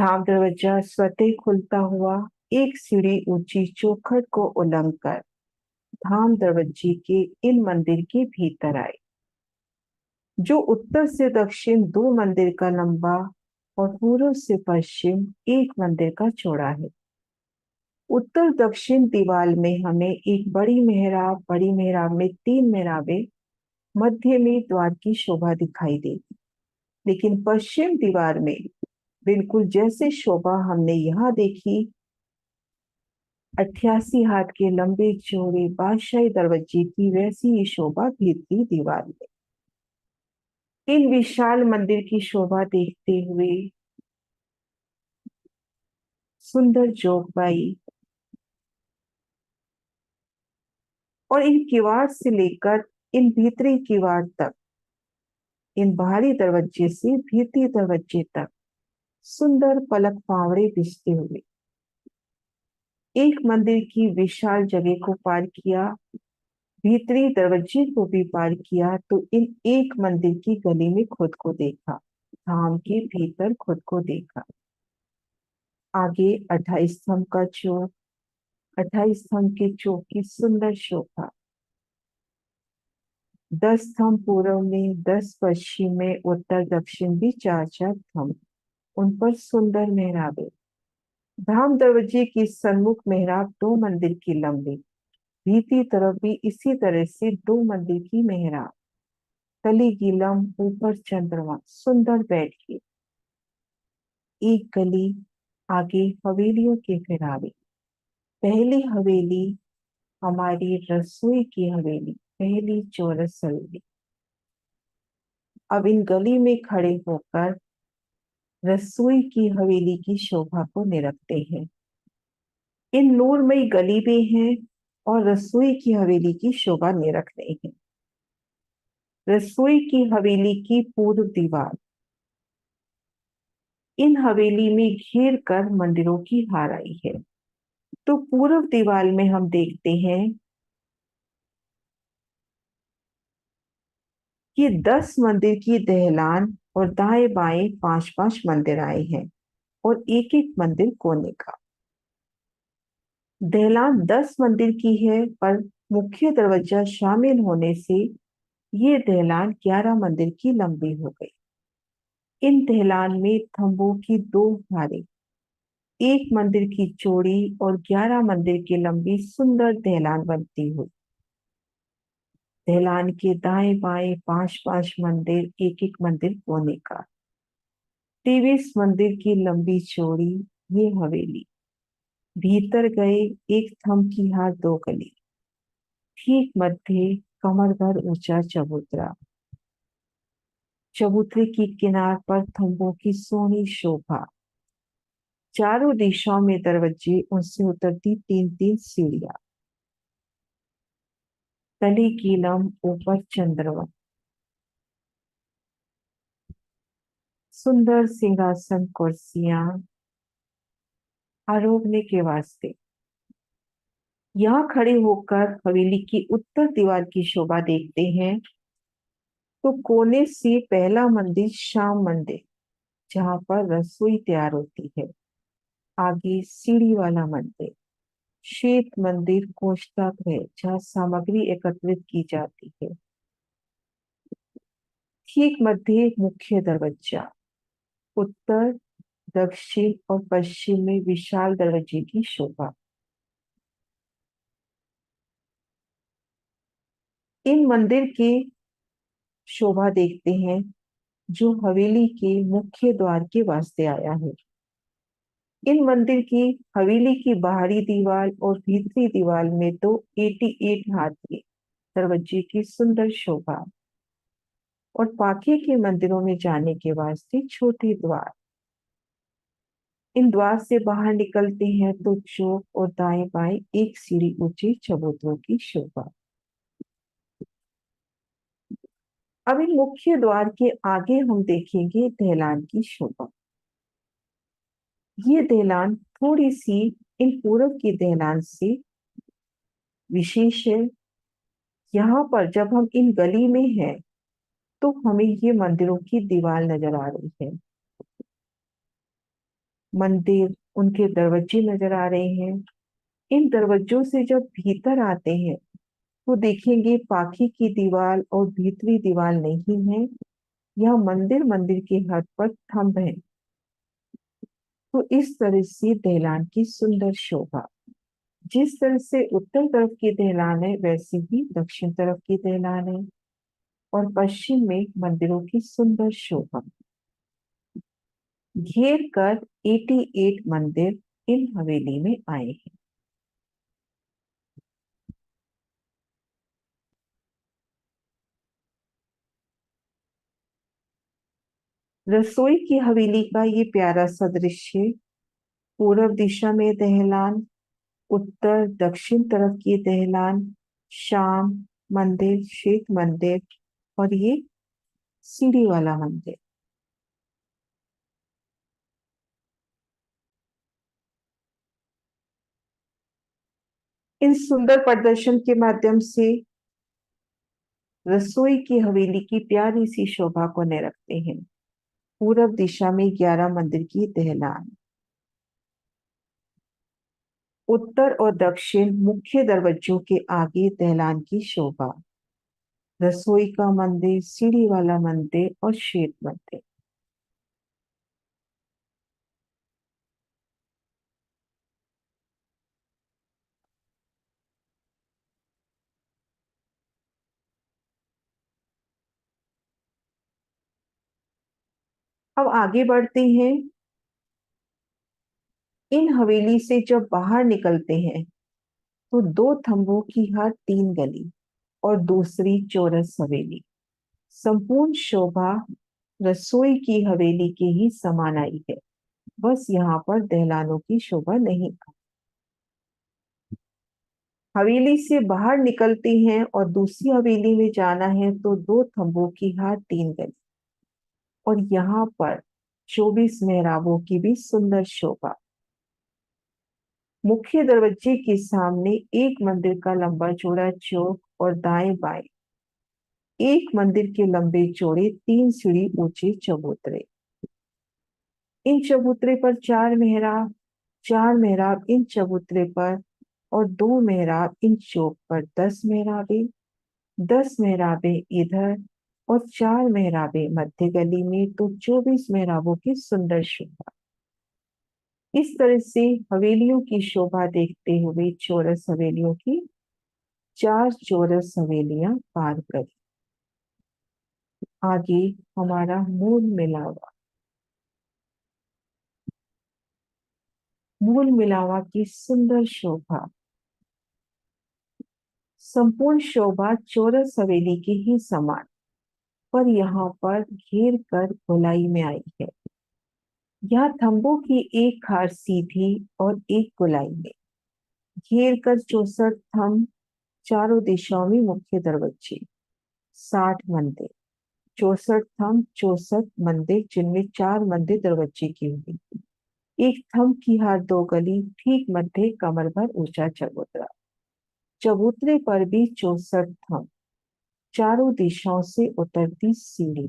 धाम दरवाजा स्वतः खुलता हुआ एक सीढ़ी ऊंची चौखट को उलंघ कर धाम दरवाजे के इन मंदिर के भीतर आए, जो उत्तर से दक्षिण दो मंदिर का लंबा और पूर्व से पश्चिम एक मंदिर का चौड़ा है। उत्तर दक्षिण दीवार में हमें एक बड़ी मेहराब में तीन मेहराबें, मध्य में द्वार की शोभा दिखाई देगी। लेकिन पश्चिम दीवार में बिल्कुल जैसे शोभा हमने यहाँ देखी, 88 हाथ के लंबे चौड़े बादशाही दरवाजे की, वैसी ही शोभा भीतरी दीवार में। इन विशाल मंदिर की शोभा देखते हुए सुंदर जोगबाई और इन किवाड़ से लेकर इन भीतरी किवाड़ तक, इन बाहरी दरवाजे से भीतरी दरवाजे तक सुंदर पलक फावड़े बिछते हुए एक मंदिर की विशाल जगह को पार किया, भीतरी दरवाजे को भी पार किया, तो इन एक मंदिर की गली में खुद को देखा, धाम के भीतर खुद को देखा। आगे 28 स्तंभ का चौक, 28 स्तंभ के चौक की सुंदर शोभा, 10 स्तंभ पूर्व में, 10 पश्चिम में, उत्तर दक्षिण भी चार चार स्तंभ, उन पर सुंदर मेहराबें। धाम दरवाजे की सन्मुख मेहराब दो मंदिर की लंबी, भीतरी तरफ भी इसी तरह से दो मंदिर की मेहराब, तली गीलम, ऊपर चंद्रमा, सुंदर बैठ के। एक गली आगे हवेलियों के फिरावे। पहली हवेली हमारी रसोई की हवेली, पहली चौरस हवेली। अब इन गली में खड़े होकर रसोई की हवेली की शोभा को निरखते हैं। इन नूरमयी गली में है और रसोई की हवेली की शोभा निरखते हैं। रसोई की हवेली की पूर्व दीवार, इन हवेली में घेर कर मंदिरों की हार आई है। तो पूर्व दीवार में हम देखते हैं कि 10 मंदिर की दहलान और दाएं बाएं 5-5 मंदिर आए हैं और एक एक मंदिर कोने का। दहलान 10 मंदिर की है, पर मुख्य दरवाजा शामिल होने से ये दहलान 11 मंदिर की लंबी हो गई। इन दहलान में थंबों की दो धारें, एक मंदिर की चौड़ी और 11 मंदिर की लंबी सुंदर दहलान बनती हुई। दहलान के दाएं बाएं 5-5 मंदिर, एक एक मंदिर कोने का, 23 मंदिर की लंबी चौड़ी ये हवेली। भीतर गए एक थंब की हार दो गली, ठीक मध्य कमर भर ऊंचा चबूतरा, चबूतरे की किनार पर थंबों की सोनी शोभा, चारों दिशाओं में दरवाजे, उनसे उतरती 3-3 सीढ़ियां, तली कीलम, ऊपर चंद्रमा, सुंदर सिंहासन कुर्सियां आरोगने के वास्ते। यहाँ खड़े होकर हवेली की उत्तर दीवार की शोभा देखते हैं, तो कोने से पहला मंदिर श्याम मंदिर, जहाँ पर रसोई तैयार होती है। आगे सीढ़ी वाला मंदिर श्वेत मंदिर, कोष्ठागृह, जहाँ सामग्री एकत्रित की जाती है। ठीक मध्य मुख्य दरवाजा, उत्तर दक्षिण और पश्चिम में विशाल दरवाजे की शोभा। इन मंदिर की शोभा देखते हैं जो हवेली के मुख्य द्वार के वास्ते आया है। इन मंदिर की हवेली की बाहरी दीवार और भीतरी दीवार में तो 88 हाथ के दरवाजे की सुंदर शोभा, और बाकी के मंदिरों में जाने के वास्ते छोटे द्वार। इन द्वार से बाहर निकलते हैं तो चौक और दाएं बाएं एक सीढ़ी ऊंचे चबूतरों की शोभा। अब इन मुख्य द्वार के आगे हम देखेंगे दहलान की शोभा। ये दहलान थोड़ी सी इन पूर्व की दहलान से विशेष है। यहाँ पर जब हम इन गली में हैं, तो हमें ये मंदिरों की दीवार नजर आ रही है। मंदिर, उनके दरवाजे नजर आ रहे हैं। इन दरवाजों से जब भीतर आते हैं तो देखेंगे पाखी की दीवार और भीतरी दीवार नहीं है। यह मंदिर मंदिर के हद पर थंब है। तो इस तरह से दहलान की सुंदर शोभा। जिस तरह से उत्तर तरफ की दहलान है वैसे ही दक्षिण तरफ की दहलान है। और पश्चिम में मंदिरों की सुंदर शोभा। घेर कर 88 मंदिर इन हवेली में आए हैं। रसोई की हवेली का ये प्यारा सा दृश्य। पूर्व दिशा में दहलान, उत्तर दक्षिण तरफ की दहलान, शाम मंदिर, श्वेत मंदिर और ये सीढ़ी वाला मंदिर। इन सुंदर प्रदर्शन के माध्यम से रसोई की हवेली की प्यारी सी शोभा को निरखते हैं। पूरब दिशा में 11 मंदिर की दहलान, उत्तर और दक्षिण मुख्य दरवाजों के आगे दहलान की शोभा। रसोई का मंदिर, सीढ़ी वाला मंदिर और श्वेत मंदिर। अब आगे बढ़ते हैं। इन हवेली से जब बाहर निकलते हैं तो दो थंबों की हर 3 गली और दूसरी चौरस हवेली। संपूर्ण शोभा रसोई की हवेली के ही समान आई है। बस यहाँ पर दहलानों की शोभा नहीं। हवेली से बाहर निकलते हैं और दूसरी हवेली में जाना है तो दो थंबों की हर 3 गली और यहाँ पर 24 मेहराबों की भी सुंदर शोभा। मुख्य दरवाजे के सामने एक मंदिर का लंबा चौड़ा चौक और दाएं बाएं एक मंदिर के लंबे चौड़े 3 सीढ़ी ऊंचे चबूतरे। इन चबूतरे पर 4 मेहराब, 4 मेहराब इन चबूतरे पर और 2 मेहराब इन चौक पर। 10 मेहराबें, 10 मेहराबें इधर और 4 मेहराबें मध्य गली में। तो 24 मेहराबों की सुंदर शोभा। इस तरह से हवेलियों की शोभा देखते हुए चौरस हवेलियों की 4 चौरस हवेलियां पार करी। आगे हमारा मूल मिलावा। मूल मिलावा की सुंदर शोभा। संपूर्ण शोभा चौरस हवेली की ही समान, पर यहाँ पर घेर कर गोलाई में आई है। यहाँ थंबों की एक खार सीधी और एक गोलाई में घेर कर 64 थंब, चारों दिशाओं में मुख्य दरवाजे, 60 मंदिर। 64 थंब, 64 मंदिर जिनमें 4 मंदिर दरवाजे की होंगी। एक थंब की हर 2 गली, ठीक मध्य कमर भर ऊंचा चबूतरा। चबूतरे पर भी 64 थंब, चारों दिशाओं से उतरती सीढ़ी।